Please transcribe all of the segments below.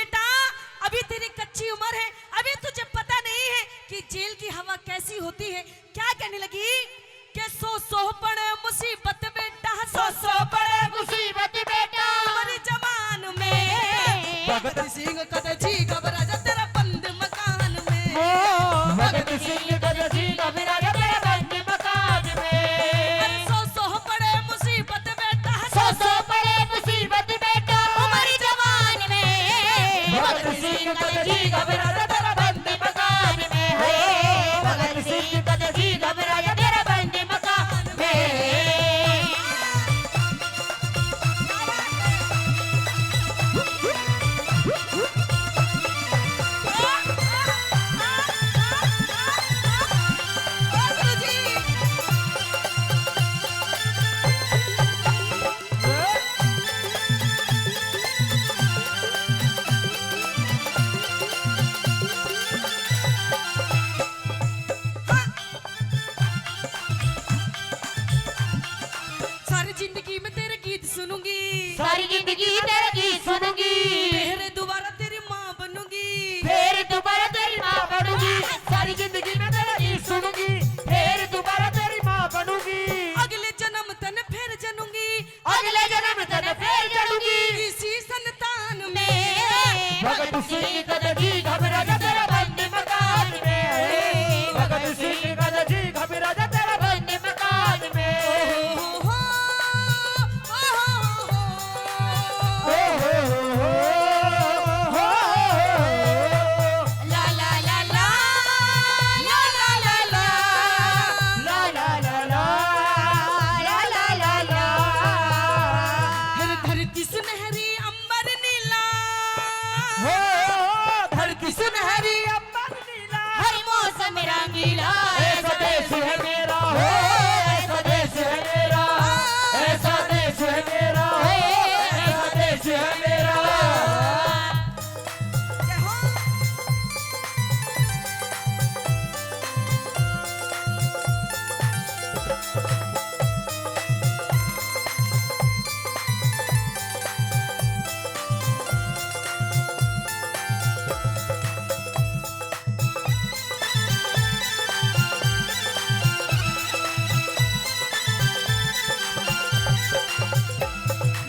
बेटा अभी तेरी कच्ची उम्र है, अभी तुझे पता नहीं है कि जेल की हवा कैसी होती है। क्या कहने लगी कि सौ पड़े मुसीबत बेटा, सौ पड़े मुसीबत बेटा हमारे जवान में। भगत सिंह कद जी घबरा जा तेरा बंद मकान में, भगत सिंह कद जी घबरा जा तेरा बंद मकान में। सौ पड़े मुसीबत बेटा, सौ पड़े मुसीबत बेटा हमारी जवान में। भगत सिंह कद जी घबरा जा तेरा बंद मकान में। भगत सिंह कद जी घबरा जा तेरा बंद मकान में। सारी जिंदगी में तेरे गीत सुनूंगी, सारी जिंदगी तेरा गीत सुनूंगी, फिर दोबारा तेरी माँ बनूंगी। फिर दोबारा तेरी माँ बनूंगी। सारी जिंदगी में तेरा गीत सुनूंगी, फिर दोबारा तेरी माँ बनूंगी। अगले जन्म तन फिर जनूंगी, अगले जन्म तन फिर चढ़ूंगी। इसी संतान में। भगत सिंह कद जी घबरा जा तेरा बंद मकान में। भगत सिंह कद जी घबरा जा तेरा बंद मकान में। ला ला ला ला ला ला ला ला। ला ला ला ला ला ला ला ला। हर धरती सुनहरी अंबर नीला, धरती सुनहरी अंबर नीला, हर मौसम रंगीला। ऐसा देश है मेरा, ऐसा देश है मेरा, ऐसा देश है मेरा, ऐसा देश है मेरा। जय हो।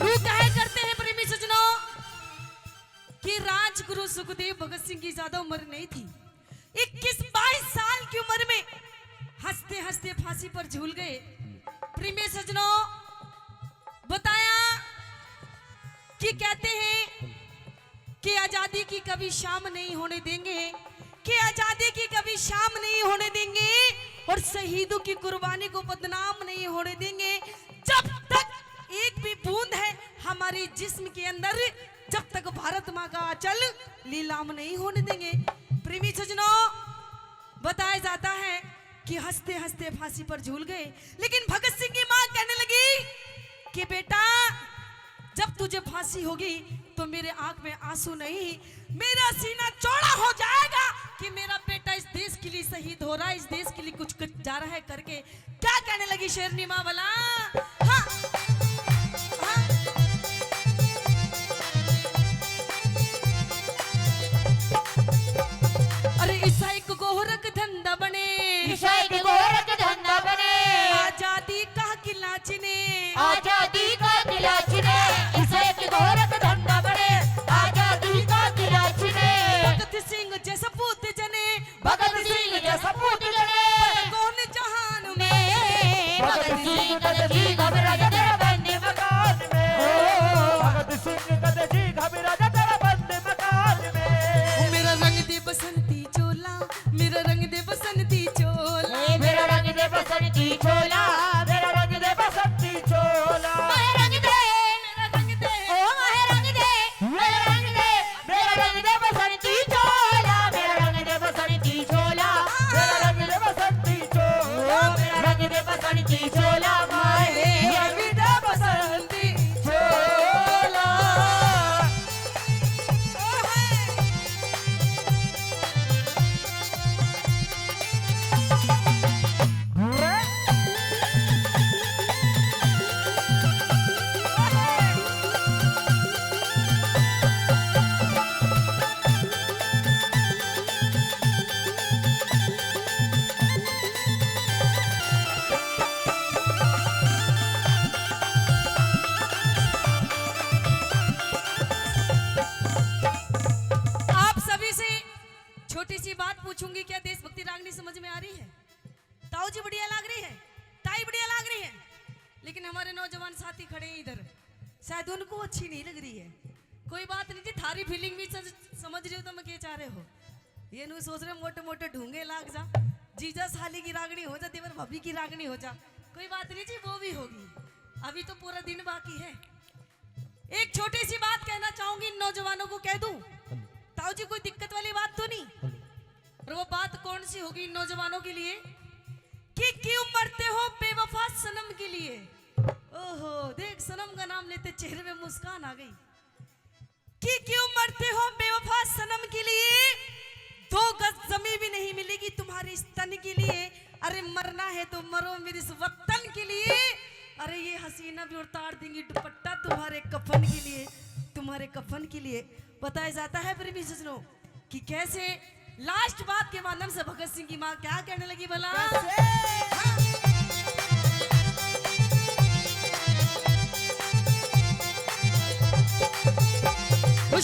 लोग कहा करते हैं प्रेमी सज्जनों कि राजगुरु सुखदेव भगत सिंह की ज्यादा उम्र नहीं थी। 21-22 साल की उम्र में हंसते हंसते फांसी पर झूल गए। प्रेमी सज्जनों बताया कि कहते हैं कि आजादी की कभी शाम नहीं होने देंगे, कि आजादी की कभी शाम नहीं होने देंगे और शहीदों की कुर्बानी को बदनाम नहीं होने देंगे। जब तक एक भी बूंद है हमारे जिस्म के अंदर, जब तक भारत माँ का आंचल नीलाम नहीं होने देंगे। प्रेमी सज्जनों बताया जाता है कि हंसते हंसते फांसी पर झूल गए, लेकिन भगत सिंह की माँ कहने लगी कि बेटा जब तुझे फांसी होगी तो मेरे आंख में आंसू नहीं, मेरा सीना चौड़ा हो जाएगा कि मेरा बेटा इस देश के लिए शहीद हो रहा है, इस देश के लिए कुछ जा रहा है करके। क्या कहने लगी शेरनी माँ वाला? हाँ, हाँ। अरे ईसाई को गोरख धंधा बने, ईसाई के गोरख धंधा बने, आजादी का किला चिने, आजादी का किला चिने। ईसाई के गोरख धंधा बने, आजादी का किला चिने। भगत सिंह जैसा पूत जने, भगत सिंह जैसा पूत जने, कौन जहान में। भगत सिंह कद जी घबरा बात पूछूंगी, क्या देशभक्ति रागनी समझ में आ रही है? ताऊ जी बढ़िया लग रही है, ताई बढ़िया लग रही है, लेकिन हमारे नौजवान साथी खड़े हैं इधर, शायद उनको अच्छी नहीं लग रही है। कोई बात नहीं जी, थारी फीलिंग भी समझ रही हो तो मैं क्या चाह रहे हो। ये नहीं सोच रहे मोटे मोटे ढूंगे लाग जा, जीजा साली की रागनी हो जा, देवर भाभी की रागनी हो जा, कोई बात नहीं जी, वो भी होगी, अभी तो पूरा दिन बाकी है। एक छोटी सी बात कहना चाहूंगी इन नौजवानों को, कह दूं ताऊ जी, कोई दिक्कत वाली बात तो नहीं? और वो बात कौन सी होगी इन नौजवानों के लिए कि क्यों मरते हो बेवफा सनम के लिए। ओहो, देख सनम का नाम लेते चेहरे में मुस्कान आ गई। कि क्यों मरते हो बेवफा सनम के लिए, 2 गज जमीन भी नहीं मिलेगी तुम्हारे इस तन के लिए। अरे मरना है तो मरो मेरे इस वतन के लिए। अरे ये हसीना भी उतार देंगी दुपट्टा तुम्हारे कफन के लिए, तुम्हारे कफन के लिए। बताया जाता है प्रेमी सज्जनों कि कैसे लास्ट बात के माध्यम से भगत सिंह की माँ क्या कहने लगी भला।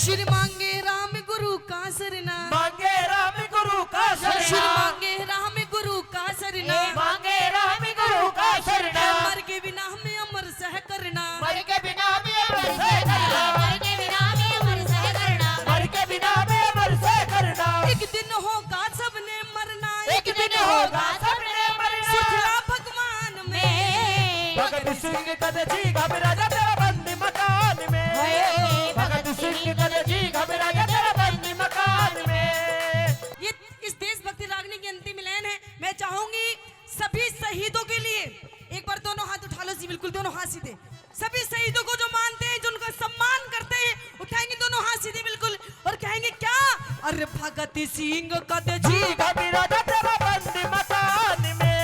श्री मांगे राम गुरु का सरना, मांगे राम गुरु का श्री शरणा, मांगे राम गुरु का सरना, मांगे राम गुरु का शरणा, मर के बिना हमें अमर सह करना, मर के बिना भी अमर से करना, मर के बिना भी अमर सह करना, मर के बिना भी अमर से करना। एक दिन होगा सबने मरना, एक दिन होगा सबने मरना, सुखला भगवान में। भगत सिंह कद जी घबरा जा तेरा बंदी मकान में, भगत सिंह कद जी घबरा जा तेरा बंदी मकान में। ये इस देशभक्ति रागनी की अंतिम लाइन है। मैं चाहूंगी सभी शहीदों के लिए एक बार दोनों हाथ उठा लो जी, बिल्कुल दोनों हाथ सीधे। सभी शहीदों को जो मानते हैं, जो उनका सम्मान करते हैं, उठाएंगे दोनों हाथ सीधे बिल्कुल और कहेंगे क्या, अरे भगत सिंह कद जी घबरा जा तेरा बंदी मकान में,